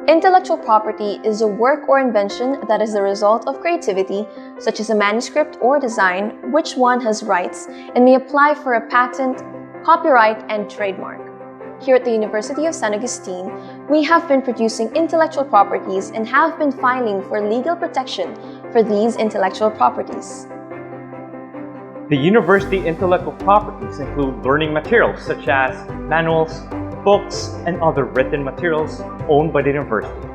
Intellectual property is a work or invention that is the result of creativity, such as a manuscript or design, which one has rights and may apply for a patent, copyright, and trademark. Here at the University of San Agustin, we have been producing intellectual properties and have been filing for legal protection for these intellectual properties. The university intellectual properties include learning materials such as manuals, books, and other written materials owned by the university.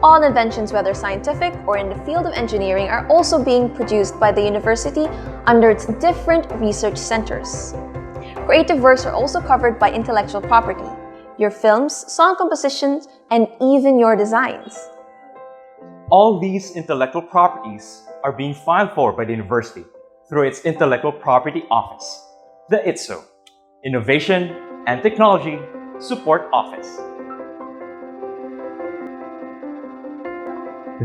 All inventions, whether scientific or in the field of engineering, are also being produced by the university under its different research centers. Creative works are also covered by intellectual property, your films, song compositions, and even your designs. All these intellectual properties are being filed for by the university through its Intellectual Property Office, the ITSO, Innovation and Technology Support Office.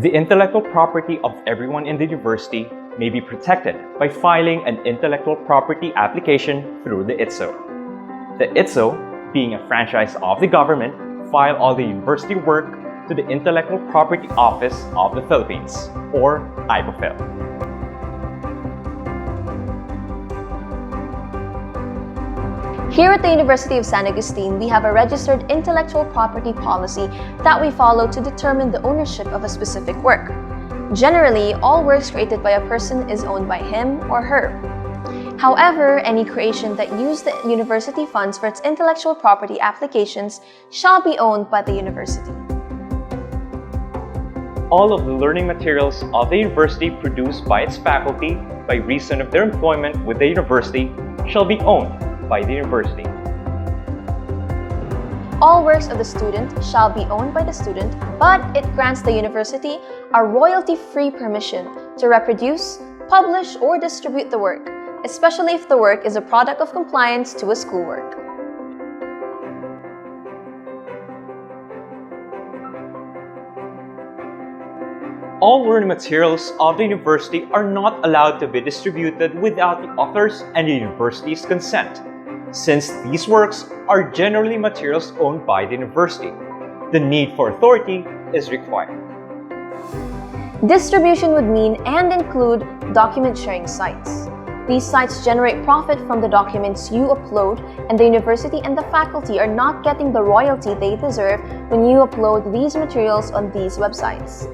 The intellectual property of everyone in the university may be protected by filing an intellectual property application through the ITSO. The ITSO, being a franchise of the government, file all the university work to the Intellectual Property Office of the Philippines, or IPOPHIL. Here at the University of San Agustin, we have a registered intellectual property policy that we follow to determine the ownership of a specific work. Generally, all works created by a person is owned by him or her. However, any creation that use the university funds for its intellectual property applications shall be owned by the university. All of the learning materials of the university produced by its faculty by reason of their employment with the university shall be owned by the university. All works of the student shall be owned by the student, but it grants the university a royalty-free permission to reproduce, publish, or distribute the work, especially if the work is a product of compliance to a schoolwork. All learning materials of the university are not allowed to be distributed without the author's and the university's consent, since these works are generally materials owned by the university. The need for authority is required. Distribution would mean and include document sharing sites. These sites generate profit from the documents you upload, and the university and the faculty are not getting the royalty they deserve when you upload these materials on these websites.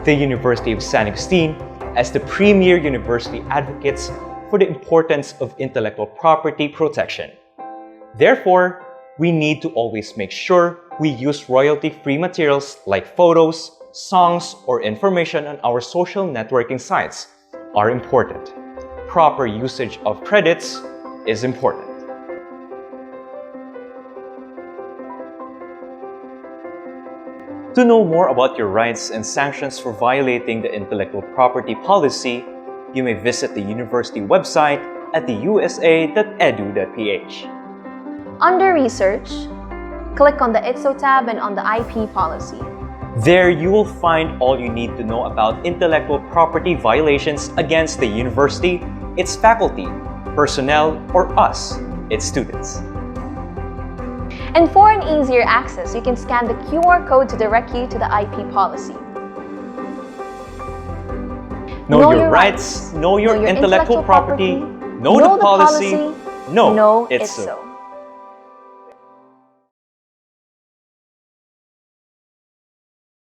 The University of San Agustin, as the premier university, advocates for the importance of intellectual property protection. Therefore, we need to always make sure we use royalty-free materials like photos, songs, or information on our social networking sites are important. Proper usage of credits is important. To know more about your rights and sanctions for violating the intellectual property policy, you may visit the university website at theusa.edu.ph. Under Research, click on the ITSO tab and on the IP policy. There you will find all you need to know about intellectual property violations against the university, its faculty, personnel, or us, its students. And for an easier access, you can scan the QR code to direct you to the IP policy. Know your rights, know your intellectual property, know the policy, know ITSO.